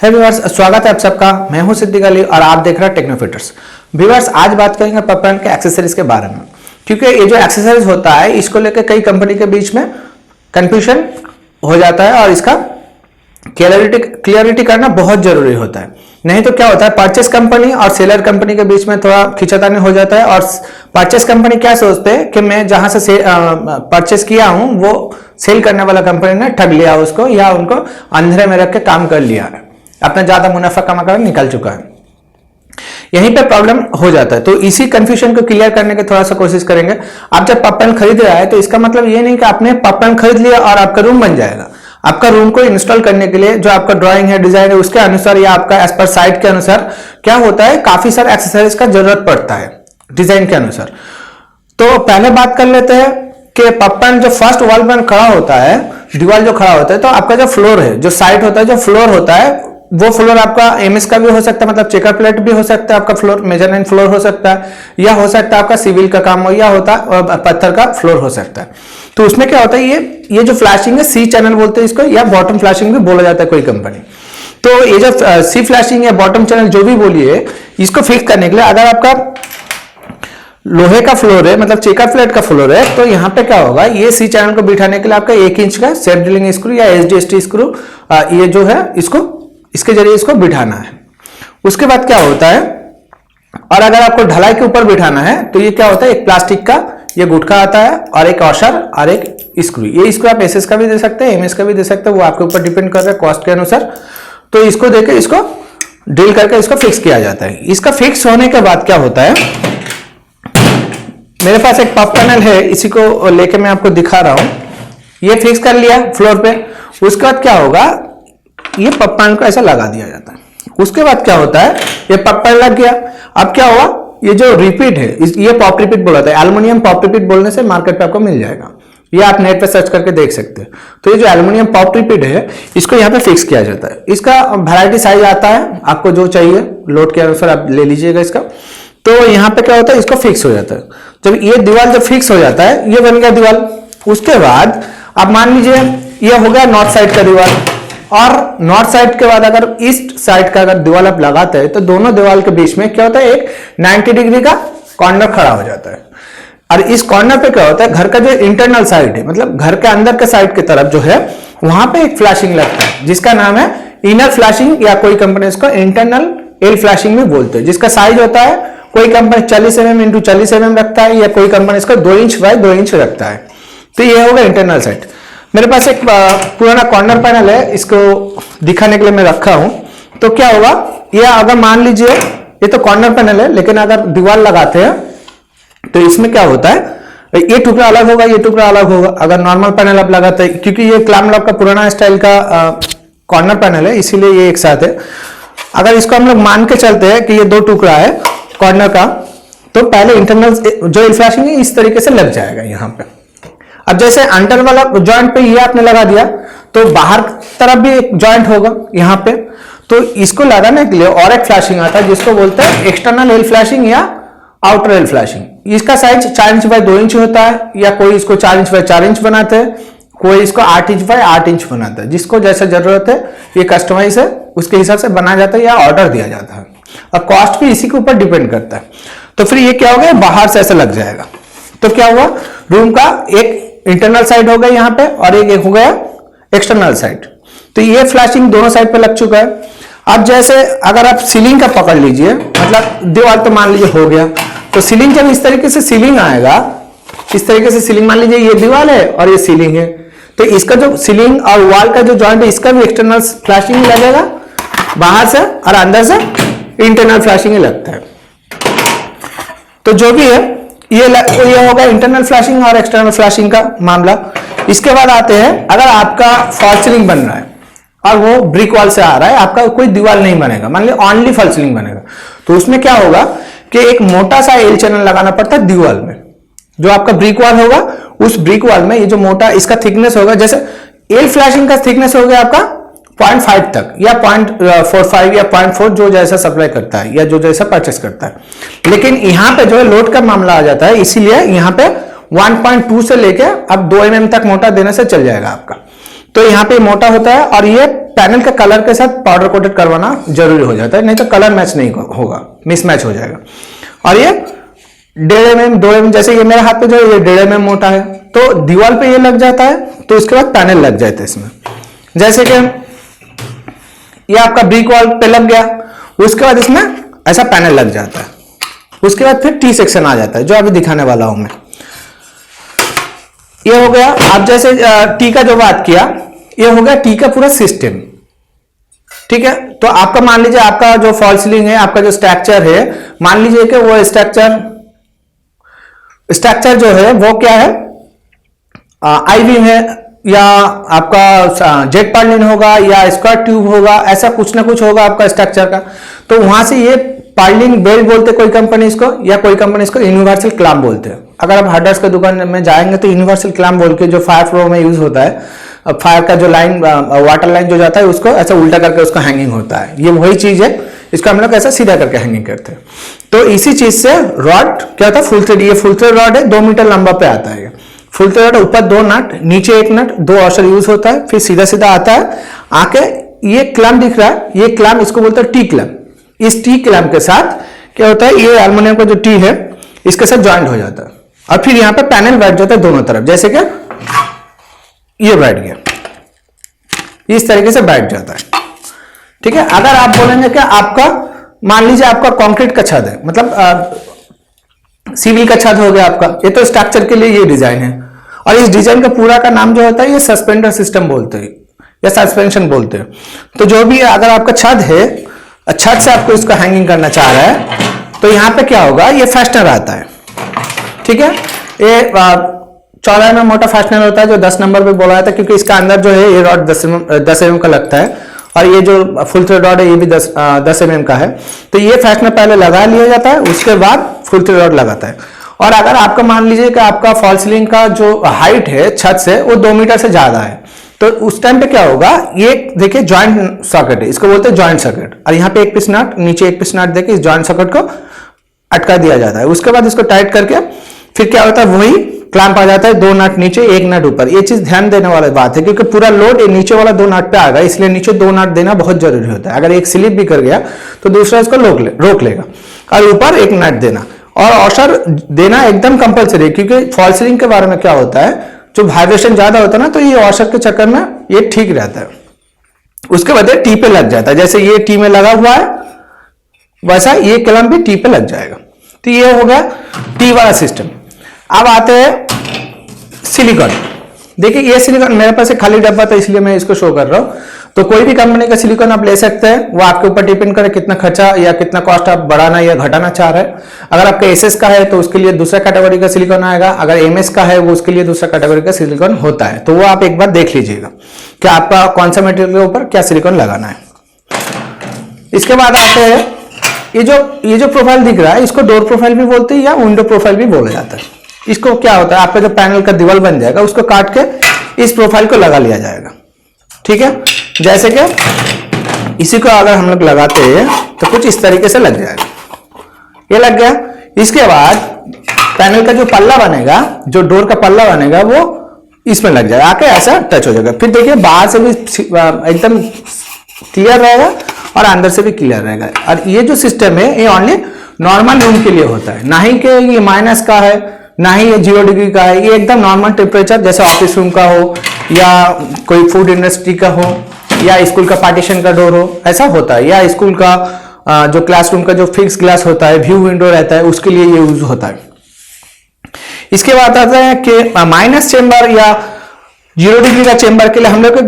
है व्यूअर्स, स्वागत है आप सबका। मैं हूं सिद्दीक अली और आप देख रहे हैं टेक्नोफिटर्स। व्यूअर्स, आज बात करेंगे पॉपकॉर्न के एक्सेसरीज के बारे में, क्योंकि ये जो एक्सेसरीज होता है इसको लेकर कई कंपनी के बीच में कंफ्यूजन हो जाता है और इसका क्लियरिटी करना बहुत जरूरी होता है। नहीं तो क्या होता है, परचेस कंपनी और सेलर कंपनी के बीच में थोड़ा खिंचातानी हो जाता है और परचेस कंपनी क्या सोचते हैं कि मैं जहां से परचेस किया हूं वो सेल करने वाला कंपनी ने ठग लिया उसको, या उनको अंधेरे में रख के काम कर लिया है, अपना ज्यादा मुनाफा कमा कर निकल चुका है। यहीं पे प्रॉब्लम हो जाता है। तो इसी कंफ्यूजन को क्लियर करने की थोड़ा सा कोशिश करेंगे। आप जब पॉपकॉर्न खरीद रहा है तो इसका मतलब ये नहीं कि आपने पॉपकॉर्न खरीद लिया और आपका रूम बन जाएगा। आपका रूम को इंस्टॉल करने के लिए जो आपका ड्राइंग है, डिजाइन है, उसके अनुसार या आपका एज पर साइट के अनुसार क्या होता है, काफी सारे एक्सेसरीज का जरूरत पड़ता है डिजाइन के अनुसार। तो पहले बात कर लेते हैं कि पॉपकॉर्न जो फर्स्ट वॉल पर खड़ा होता है, दीवार जो खड़ा होता है, तो आपका जो फ्लोर है, जो साइट होता है, जो फ्लोर होता है, वो फ्लोर आपका एमएस का भी हो सकता है, मतलब चेकर प्लेट भी हो सकता है, आपका फ्लोर मेजरमेंट फ्लोर हो सकता है, या हो सकता है आपका सिविल का काम हो, या होता है पत्थर का फ्लोर हो सकता है। तो उसमें क्या होता है, ये जो फ्लैशिंग है, सी चैनल बोलते हैं इसको, या बॉटम फ्लैशिंग भी बोला जाता है कोई कंपनी। तो ये जो सी फ्लैशिंग या बॉटम चैनल जो भी बोलिए, इसको फिक्स करने के लिए अगर आपका लोहे का फ्लोर है, मतलब चेकर प्लेट का फ्लोर है, तो यहाँ पे क्या होगा, ये सी चैनल को बिठाने के लिए आपका 1 इंच का सेल्फ ड्रिलिंग स्क्रू या एसडीएसटी स्क्रू, ये जो है इसके जरिए इसको बिठाना है। उसके बाद क्या होता है, और अगर आपको ढलाई के ऊपर बिठाना है तो ये क्या होता है, एक प्लास्टिक का ये गुटका आता है और एक वॉशर और एक स्क्रू। ये स्क्रू आप एसएस का भी दे सकते हैं, एमएस का भी दे सकते हैं, वो आपके ऊपर डिपेंड कर रहा है कॉस्ट के अनुसार। तो इसको देकर इसको ड्रिल करके इसको फिक्स किया जाता है। इसका फिक्स होने के बाद क्या होता है, मेरे पास एक पॉप पैनल है, इसी को लेके मैं आपको दिखा रहा हूं। ये फिक्स कर लिया फ्लोर पे। उसके बाद क्या होगा, ये पॉप पैनल को ऐसा लगा दिया जाता है। उसके बाद क्या होता है, ये पॉप पैनल लग गया। अब क्या हुआ, ये जो रिपीट है, ये पॉप रिपीट बोला जाता है। एल्युमिनियम पॉप रिपीट बोलने से मार्केट पे आपको मिल जाएगा, ये आप नेट पे सर्च करके देख सकते हैं। तो ये जो एल्युमिनियम पॉप रिपीट है, इसको यहाँ पे फिक्स किया जाता है। इसका वैरायटी साइज आता है, आपको जो चाहिए लोड के अनुसार आप ले लीजिएगा इसका। तो यहाँ पे क्या होता है, इसको फिक्स हो जाता है। जब ये दीवार जब फिक्स हो जाता है, ये बन गया दीवार। उसके बाद आप मान लीजिए ये हो गया नॉर्थ साइड का दीवार, और नॉर्थ साइड के बाद अगर ईस्ट साइड का अगर दीवार आप लगाते हैं तो दोनों दीवार के बीच में क्या होता है, एक 90 डिग्री का कॉर्नर खड़ा हो जाता है। और इस कॉर्नर पे क्या होता है, घर का जो इंटरनल साइड है, मतलब घर के अंदर के साइड की तरफ जो है, वहां पे एक फ्लैशिंग लगता है जिसका नाम है इनर फ्लैशिंग, या कोई कंपनी इसको इंटरनल एल फ्लैशिंग में बोलते हैं, जिसका साइज होता है, कोई कंपनी 40 mm इंटू 40 mm रखता है, या कोई कंपनी इसको 2 इंच बाय 2 इंच रखता है। तो ये होगा इंटरनल साइड। मेरे पास एक पुराना कॉर्नर पैनल है, इसको दिखाने के लिए मैं रखा हूं। तो क्या होगा, ये अगर मान लीजिए ये तो कॉर्नर पैनल है, लेकिन अगर दीवार लगाते हैं तो इसमें क्या होता है, ये टुकड़ा अलग होगा, ये टुकड़ा अलग होगा। अगर नॉर्मल पैनल आप लगाते हैं, क्योंकि ये क्लैम लॉक का पुराना स्टाइल का कॉर्नर पैनल है, इसीलिए ये एक साथ है। अगर इसको हम लोग मान के चलते हैं कि ये 2 टुकड़ा है कॉर्नर का, तो पहले इंटरनल जो एल फ्लैशिंग है इस तरीके से लग जाएगा यहाँ पे। अब जैसे अंडर वाला जॉइंट पे ये आपने लगा दिया, तो बाहर तरफ भी एक जॉइंट होगा यहाँ पे। तो इसको लगाने के लिए और एक फ्लैशिंग आता है जिसको बोलते हैं एक्सटर्नल एल फ्लैशिंग या आउटर एल फ्लैशिंग। इसका साइज 4 इंच बाय 2 इंच होता है, या कोई इसको 4 इंच बाय 4 इंच बनाते हैं, कोई इसको 8 इंच बाय 8 इंच बनाता है। जिसको जैसा जरूरत है, ये कस्टमाइज है, उसके हिसाब से बनाया जाता है या ऑर्डर दिया जाता है, और कॉस्ट भी इसी के ऊपर डिपेंड करता है। तो फिर ये क्या हो गया, बाहर से ऐसा लग जाएगा। तो क्या हुआ, रूम का एक इंटरनल साइड हो गया यहाँ पे, और एक हो गया एक्सटर्नल साइड। तो ये फ्लैशिंग दोनों साइड पे लग चुका है। अब जैसे अगर आप सीलिंग का पकड़ लीजिए, मतलब दीवार तो मान लीजिए हो गया, तो सीलिंग जब इस तरीके से सीलिंग आएगा, इस तरीके से सीलिंग, मान लीजिए ये दीवार है और ये सीलिंग है, तो इसका जो सीलिंग और वॉल का जो जॉइंट है, इसका भी एक्सटर्नल फ्लैशिंग लगेगा बाहर से, और अंदर से इंटरनल फ्लैशिंग लगता है। तो जो भी है ये होगा इंटरनल फ्लैशिंग और एक्सटर्नल फ्लैशिंग का मामला। इसके बाद आते हैं, अगर आपका फॉल सीलिंग बन रहा है और वो ब्रिक वॉल से आ रहा है, आपका कोई दीवार नहीं बनेगा, मान लीजिए ओनली फॉल सीलिंग बनेगा, तो उसमें क्या होगा कि एक मोटा सा एल चैनल लगाना पड़ता है दीवार में। जो आपका ब्रिक वॉल होगा, उस ब्रिक वॉल में ये जो मोटा इसका थिकनेस होगा, जैसे एल फ्लैशिंग का थिकनेस हो गया आपका 0.5 तक, या 0.45 या 0.4, जो जैसा सप्लाई करता है या जो जैसा परचेस करता है। लेकिन यहाँ पे जो है लोड का मामला आ जाता है, इसीलिए यहाँ पे 1.2 से लेके अब 2 mm तक मोटा देने से चल जाएगा आपका। तो यहाँ पे मोटा होता है और ये पैनल के कलर के साथ पाउडर कोटेड करवाना जरूरी हो जाता है, नहीं तो कलर मैच नहीं होगा, मिसमैच हो जाएगा। और ये 1.5 mm 2 mm, जैसे ये मेरे हाथ पे जो है ये 1.5 mm मोटा है, तो दीवार पे ये लग जाता है तो उसके बाद पैनल लग जाता है इसमें। जैसे कि ये आपका ब्रिक वॉल पे लग गया, उसके बाद इसमें ऐसा पैनल लग जाता है। उसके बाद फिर टी सेक्शन आ जाता है जो अभी दिखाने वाला हूं मैं। ये हो गया। आप जैसे टी का जो बात किया, ये हो गया टी का पूरा सिस्टम, ठीक है। तो आपका मान लीजिए आपका जो फॉल सीलिंग है, आपका जो स्ट्रक्चर है, मान लीजिए कि वो स्ट्रक्चर जो है वो क्या है, आई बीम है या आपका जेट पर्लिन होगा या स्क्वायर ट्यूब होगा, ऐसा कुछ ना कुछ होगा आपका स्ट्रक्चर का। तो वहां से ये पर्लिन बेल्ट बोलते कोई कंपनी इसको, या कोई कंपनी इसको यूनिवर्सल क्लैम्प बोलते हैं। अगर आप हार्डवेयर की दुकान में जाएंगे तो यूनिवर्सल क्लैम्प बोल के, जो फायर फ्लो में यूज होता है, फायर का जो लाइन, वाटर लाइन जो जाता है उसको ऐसा उल्टा करके उसका हैंगिंग होता है, ये वही चीज है। इसको हम लोग ऐसा सीधा करके हैंगिंग करते हैं। तो इसी चीज से रॉड क्या होता है, फुल थ्रेड, ये फुल थ्रेड रॉड है, 2 मीटर लंबा पे आता है। फुल थ्रेड ऊपर 2 नट, नीचे 1 नट, 2 वॉशर यूज होता है, फिर सीधा सीधा आता है आके ये क्लैम्प दिख रहा है, ये क्लैम्प इसको बोलते हैं टी क्लैम्प। इस टी क्लैम्प के साथ क्या होता है, ये एल्युमिनियम का जो टी है इसके साथ ज्वाइंट हो जाता है और फिर यहां पे पैनल बैठ जाता है दोनों तरफ। जैसे कि ये बैठ गया, इस तरीके से बैठ जाता है, ठीक है। अगर आप बोलेंगे कि आपका मान लीजिए आपका कंक्रीट का छत है, मतलब सिविल का छत हो गया आपका, ये तो स्ट्रक्चर के लिए ये डिजाइन है। और इस डिजाइन का पूरा का नाम जो होता है ये सस्पेंडर सिस्टम बोलते हैं या सस्पेंशन बोलते हैं। तो जो भी अगर आपका छत है, छत से आपको इसको हैंगिंग करना चाह रहा है, तो यहां पे क्या होगा, ये फास्टनर आता है, ठीक है। ये चौड़ाई में मोटा फास्टनर होता है जो 10 नंबर पे बोला जाता है, क्योंकि इसका अंदर जो है ये रॉड 10 mm का लगता है और ये जो फुल थ्रेड रॉड है ये भी 10 mm का है। तो ये फास्टनर पहले लगा लिया जाता है, उसके बाद फुल थ्रेड रॉड लगाता है। और अगर आपका मान लीजिए कि आपका फॉल सीलिंग का जो हाइट है छत से वो 2 मीटर से ज्यादा है, तो उस टाइम पे क्या होगा, ये देखिए जॉइंट सॉकेट है, इसको बोलते हैं जॉइंट सॉकेट। और यहाँ पे 1 पीस नट, नीचे 1 पीस नट देके इस जॉइंट सॉकेट को अटका दिया जाता है। उसके बाद इसको टाइट करके फिर क्या होता है, वही क्लैंप आ जाता है, 2 नट नीचे 1 नट ऊपर। ये चीज ध्यान देने वाली बात है, क्योंकि पूरा लोड नीचे वाला 2 नट पे आएगा, इसलिए नीचे 2 नट देना बहुत जरूरी होता है। अगर एक स्लिप भी कर गया तो दूसरा इसको रोक लेगा। और ऊपर 1 नट देना और वॉशर देना एकदम कंपलसरी, क्योंकि फॉल सीलिंग के बारे में क्या होता है, जो वाइब्रेशन ज्यादा होता है ना, तो ये वॉशर के चक्कर में ये ठीक रहता है। उसके बाद टी पे लग जाता है, जैसे ये टी में लगा हुआ है वैसा ये क्लैंप भी टी पे लग जाएगा। तो ये हो गया टी वाला सिस्टम। अब आते हैं सिलिकॉन। देखिए ये सिलिकॉन मेरे पास एक खाली डब्बा था इसलिए मैं इसको शो कर रहा हूं। तो कोई भी कंपनी का सिलिकॉन आप ले सकते हैं, वो आपके ऊपर डिपेंड करे कितना खर्चा या कितना कॉस्ट आप बढ़ाना या घटाना चाह रहे हैं। अगर आपका एसएस का है तो उसके लिए दूसरा कैटेगरी का सिलिकॉन आएगा, अगर एमएस का है वो उसके लिए दूसरा कैटेगरी का सिलिकॉन होता है। तो वो आप एक बार देख लीजिएगा कि आपका कौन सा मटेरियल के ऊपर क्या सिलिकॉन लगाना है। इसके बाद आते हैं ये जो प्रोफाइल दिख रहा है इसको डोर प्रोफाइल भी बोलते हैं या विंडो प्रोफाइल भी बोला जाता है। इसको क्या होता है, आपका जो पैनल का दीवार बन जाएगा उसको काट के इस प्रोफाइल को लगा लिया जाएगा, ठीक है। जैसे कि इसी को अगर हम लोग लगाते हैं तो कुछ इस तरीके से लग जाएगा, ये लग गया। इसके बाद पैनल का जो पल्ला बनेगा, जो डोर का पल्ला बनेगा वो इसमें लग जाएगा, आके ऐसा टच हो जाएगा। फिर देखिए बाहर से भी एकदम क्लियर रहेगा और अंदर से भी क्लियर रहेगा। और ये जो सिस्टम है ये ओनली नॉर्मल रूम के लिए होता है, ना ही कि ये माइनस का है, ना ही ये 0 डिग्री का है। ये एकदम नॉर्मल टेम्परेचर जैसे ऑफिस रूम का हो या कोई फूड इंडस्ट्री का हो या स्कूल का पार्टीशन का डोर हो, ऐसा होता है। या स्कूल का जो क्लासरूम का जो फिक्स ग्लास होता है, व्यू विंडो रहता है, उसके लिए ये यूज होता है। इसके बाद आता है कि माइनस चेंबर या 0 डिग्री का चेंबर के लिए हम लोग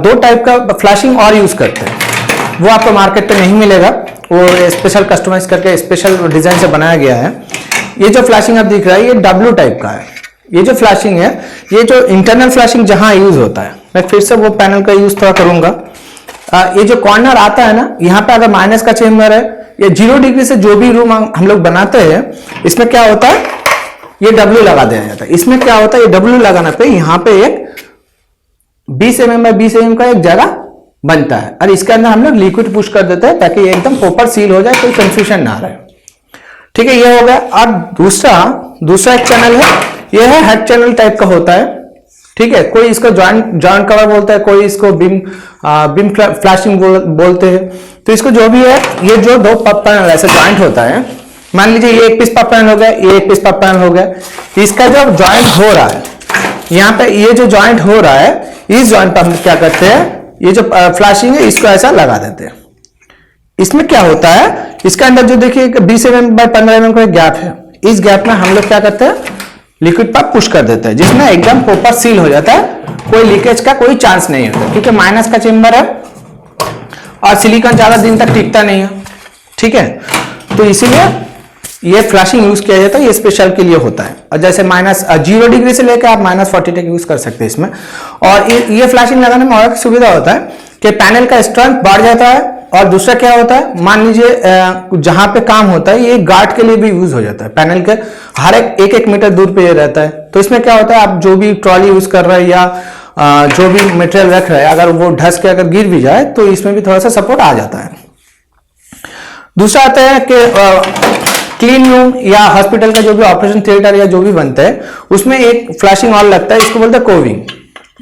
2 टाइप का फ्लैशिंग और यूज करते हैं। वो आपको मार्केट पे नहीं मिलेगा, वो स्पेशल कस्टमाइज करके स्पेशल डिजाइन से बनाया गया है। ये जो फ्लैशिंग आप दिख रहा है ये W टाइप का है। ये जो फ्लैशिंग है, ये जो इंटरनल फ्लैशिंग जहां यूज होता है, मैं फिर से वो पैनल का यूज थोड़ा करूंगा। ये जो कॉर्नर आता है ना, यहाँ पे अगर माइनस का चेंबर है, ये 0 डिग्री से जो भी रूम हम लोग बनाते हैं, इसमें क्या होता है, ये W लगा दिया जाता है। इसमें क्या होता है, ये W लगाने पे यहाँ पे एक 20 mm बाय 20 mm का एक जगह बनता है और इसके अंदर हम लोग लिक्विड पुश कर देते हैं ताकि ये एकदम प्रॉपर सील हो जाए, कोई कंफ्यूजन ना रहे, ठीक है। ये हो गया। और दूसरा एक चैनल है, ये है हेड चैनल टाइप का होता है। ठीक है, कोई इसको जॉइंट कवर बोलता है, कोई इसको बीम फ्लैशिंग बोलते हैं। तो इसको जो भी है, ये जो दो पब पैनल ऐसे जॉइंट होता है, मान लीजिए ये एक पीस पब पैनल हो गया, ये एक पीस पब पैनल हो गया, इसका जो जॉइंट हो रहा है यहाँ पे, ये जो जॉइंट हो रहा है, इस जॉइंट पर हम क्या करते हैं, ये जो फ्लैशिंग है इसको ऐसा लगा देते हैं। इसमें क्या होता है, इसके अंदर जो देखिए 20 mm बाय 15 mm का एक गैप है, इस गैप में हम लोग क्या करते हैं, लिक्विड पंप पुश कर देते हैं, जिसमें एकदम प्रॉपर सील हो जाता है, कोई लीकेज का कोई चांस नहीं होता, क्योंकि माइनस का चेंबर है और सिलिकॉन ज्यादा दिन तक टिकता नहीं है। ठीक है, तो इसीलिए ये फ्लैशिंग यूज किया जाता है, ये स्पेशल के लिए होता है। और जैसे -0 डिग्री से लेकर आप -40 तक यूज कर सकते हैं इसमें। और ये फ्लैशिंग लगाने में और सुविधा होता है कि पैनल का स्ट्रेंथ बढ़ जाता है। और दूसरा क्या होता है, मान लीजिए जहां पे काम होता है, ये गार्ड के लिए भी यूज हो जाता है, पैनल के हर एक मीटर दूर पे ये रहता है। तो इसमें क्या होता है, आप जो भी ट्रॉली यूज कर रहे हैं या जो भी मटेरियल रख रहे हैं, अगर वो ढस के अगर गिर भी जाए तो इसमें भी थोड़ा सा सपोर्ट आ जाता है। दूसरा आता है कि क्लीन रूम या हॉस्पिटल का जो भी ऑपरेशन थिएटर या जो भी बनता है, उसमें एक फ्लैशिंग और लगता है, इसको बोलते हैं कोविंग।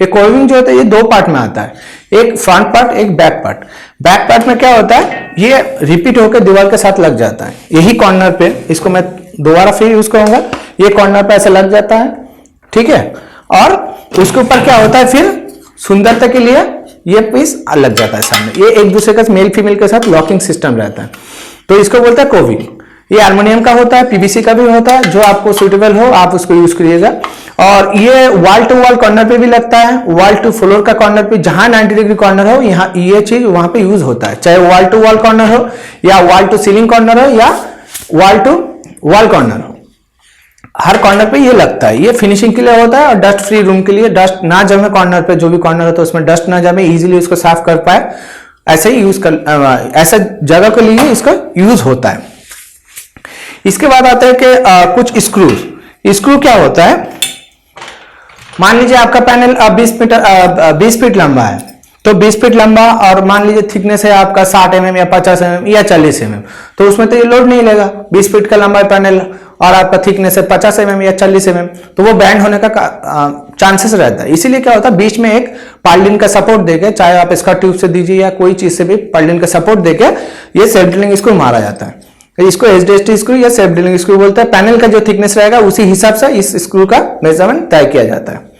ये कोविंग जो होता है, ये दो पार्ट में आता है, एक फ्रंट पार्ट, एक बैक पार्ट। बैक पार्ट में क्या होता है, ये रिपीट होकर दीवार के साथ लग जाता है, यही कॉर्नर पे, इसको मैं दोबारा फिर यूज करूंगा, ये कॉर्नर पे ऐसे लग जाता है। ठीक है, और उसके ऊपर क्या होता है, फिर सुंदरता के लिए ये पीस लग जाता है सामने, ये एक दूसरे का मेल फीमेल के साथ लॉकिंग सिस्टम रहता है, तो इसको बोलते हैं कोविंग। ये एल्युमिनियम का होता है, पीवीसी का भी होता है, जो आपको सुटेबल हो आप उसको यूज करिएगा। और ये वॉल टू वॉल कॉर्नर पे भी लगता है, वॉल टू फ्लोर का कॉर्नर पे, जहां 90 डिग्री कॉर्नर हो, यहाँ ये चीज वहां पे यूज होता है, चाहे वॉल टू वॉल कॉर्नर हो या वॉल टू सीलिंग कॉर्नर हो या वॉल टू वॉल कॉर्नर हो, हर कॉर्नर पे ये लगता है। ये फिनिशिंग के लिए होता है और डस्ट फ्री रूम के लिए, डस्ट ना जमे कॉर्नर पे, जो भी कॉर्नर हो तो उसमें डस्ट ना जमे, इजीली उसको साफ कर पाए, ऐसे ही यूज कर, ऐसे जगह के लिए इसका यूज होता है। इसके बाद आता है कि कुछ स्क्रू क्या होता है, मान लीजिए आपका पैनल 20 फीट लंबा है, तो 20 फीट लंबा और मान लीजिए थिकनेस है आपका 60 mm या 50 mm या 40 mm, तो उसमें तो ये लोड नहीं लेगा। 20 फीट का लंबा पैनल और आपका थिकनेस है 50 mm या 40 mm, तो वो बैंड होने का चांसेस रहता है। इसीलिए क्या होता है, बीच में एक पर्लिन का सपोर्ट देके, चाहे आप इसका ट्यूब से दीजिए या कोई चीज से भी पर्लिन का सपोर्ट देके ये सेल्फ ड्रिलिंग स्क्रू मारा जाता है। इसको एचडीएसटी स्क्रू या सेल्फ ड्रिलिंग स्क्रू बोलते हैं। पैनल का जो थिकनेस रहेगा उसी हिसाब से इस स्क्रू का मेजरमेंट तय किया जाता है।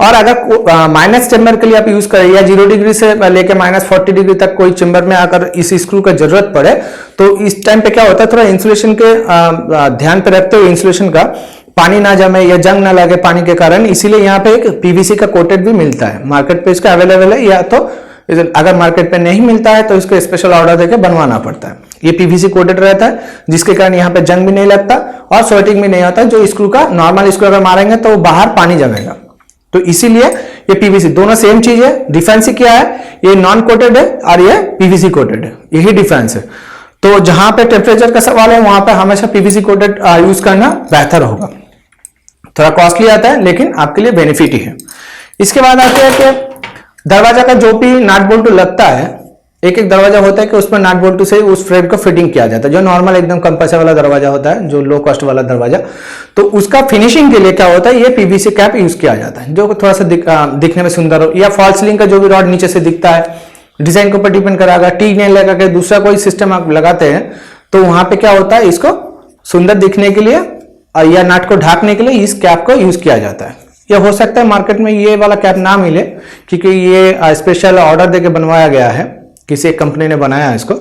और अगर माइनस चेंबर के लिए आप यूज करें या 0 डिग्री से लेकर -40 डिग्री तक कोई चेंबर में अगर इस स्क्रू का जरूरत पड़े, तो इस टाइम पे क्या होता है, थोड़ा इंसुलेशन के ध्यान पे रखते हुए इंसुलेशन का पानी ना जमे या जंग ना लगे पानी के कारण, इसीलिए यहाँ पे एक पीवीसी का कोटेड भी मिलता है, मार्केट पे इसका अवेलेबल है, या तो अगर मार्केट पे नहीं मिलता है तो इसको स्पेशल ऑर्डर देकर बनवाना पड़ता है। ये पीवीसी कोटेड रहता है, जिसके कारण यहाँ पे जंग भी नहीं लगता और स्वेटिंग भी नहीं होता। जो स्क्रू का नॉर्मल स्क्रू अगर मारेंगे तो बाहर पानी जमेगा, तो इसीलिए ये पीवीसी, दोनों सेम चीज है। डिफरेंस क्या है, ये नॉन कोटेड है और ये पीवीसी कोटेड है, यही डिफरेंस है। तो जहां पे टेम्परेचर का सवाल है वहां पे हमेशा पीवीसी कोटेड यूज करना बेहतर होगा। थोड़ा कॉस्टली आता है लेकिन आपके लिए बेनिफिट ही है। इसके बाद आते हैं कि दरवाजा का जो भी नट बोल्ट लगता है, एक एक दरवाजा होता है कि उसमें नट बोल्ट से उस फ्रेम को फिटिंग किया जाता है। जो नॉर्मल एकदम कंप्रेसर वाला दरवाजा होता है, जो लो कॉस्ट वाला दरवाजा, तो उसका फिनिशिंग के लिए क्या होता है, ये पीवीसी कैप यूज किया जाता है, जो थोड़ा सा दिखने में सुंदर हो। या फॉल सीलिंग का जो भी रॉड नीचे से दिखता है, डिजाइन के ऊपर डिपेंड कराएगा। टी नहीं लगा के दूसरा कोई सिस्टम आप लगाते हैं तो वहां पे क्या होता है, इसको सुंदर दिखने के लिए या नट को ढाकने के लिए इस कैप को यूज किया जाता है। या हो सकता है मार्केट में ये वाला कैप ना मिले, क्योंकि ये स्पेशल ऑर्डर देके बनवाया गया है, किसी एक कंपनी ने बनाया है इसको।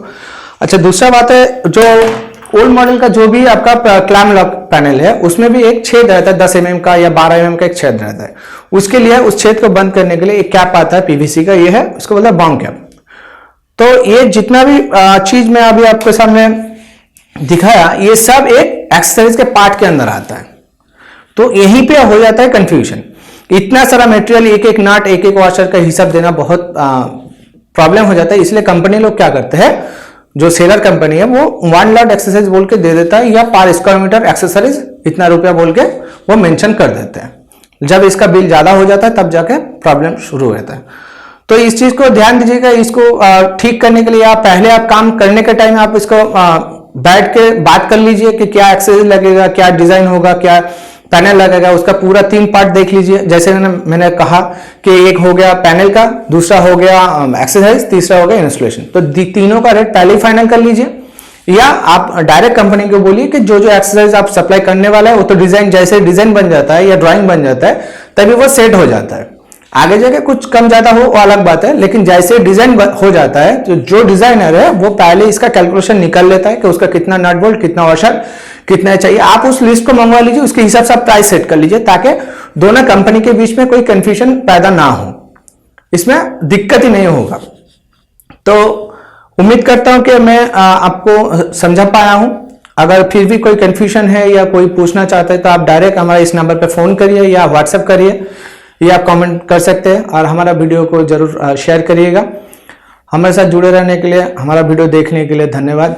अच्छा, दूसरा बात है, जो ओल्ड मॉडल का जो भी आपका क्लैम लॉक पैनल है, उसमें भी एक छेद रहता है 10 mm का या 12 mm का एक छेद रहता है। उसके लिए उस छेद को बंद करने के लिए एक कैप आता है पीवीसी का, ये है, उसको बोलते हैं बाउंड कैप। तो ये जितना भी चीज मैं अभी आपके सामने दिखाया, ये सब एक एक्सेसरीज के पार्ट के अंदर आता है। तो यहीं पे हो जाता है कंफ्यूजन। इतना सारा मटेरियल, एक एक नट, एक एक वॉशर का हिसाब देना बहुत प्रॉब्लम हो जाता है। इसलिए कंपनी लोग क्या करते हैं, जो सेलर कंपनी है वो 1 लॉट एक्सेसरीज बोल के दे देता है, या पर स्क्वायर मीटर एक्सेसरीज इतना रुपया बोल के वो मेंशन कर देते हैं। जब इसका बिल ज्यादा हो जाता है तब जाके प्रॉब्लम शुरू हो जाता है। तो इस चीज को ध्यान दीजिएगा। इसको ठीक करने के लिए आप पहले आप काम करने के टाइम आप इसको बैठ के बात कर लीजिए कि क्या एक्सेसरीज लगेगा, क्या डिजाइन होगा, क्या पैनल लगेगा, उसका पूरा 3 पार्ट देख लीजिए। जैसे मैंने कहा कि एक हो गया पैनल का, दूसरा हो गया एक्सरसाइज, तीसरा हो गया इंस्टॉलेशन। तो तीनों का रेट पहले ही फाइनल कर लीजिए, या आप डायरेक्ट कंपनी को बोलिए कि जो जो एक्सरसाइज आप सप्लाई करने वाला है वो तो डिजाइन, जैसे डिजाइन बन जाता है या ड्राइंग बन जाता है तभी वो सेट हो जाता है। आगे जाके कुछ कम ज्यादा हो वो अलग बात है, लेकिन जैसे डिजाइन हो जाता है तो जो डिजाइनर है वो पहले इसका कैलकुलेशन निकाल लेता है कि उसका कितना नट बोल्ट, कितना वॉशर, कितना चाहिए। आप उस लिस्ट को मंगवा लीजिए, उसके हिसाब से आप प्राइस सेट कर लीजिए, ताकि दोनों कंपनी के बीच में कोई कंफ्यूजन पैदा ना हो, इसमें दिक्कत ही नहीं होगा। तो उम्मीद करता हूं कि मैं आपको समझा पाया हूं। अगर फिर भी कोई कंफ्यूजन है या कोई पूछना चाहते हैं तो आप डायरेक्ट हमारे इस नंबर पे फोन करिए या व्हाट्सएप करिए, या आप कमेंट कर सकते हैं, और हमारा वीडियो को जरूर शेयर करिएगा। हमारे साथ जुड़े रहने के लिए, हमारा वीडियो देखने के लिए धन्यवाद।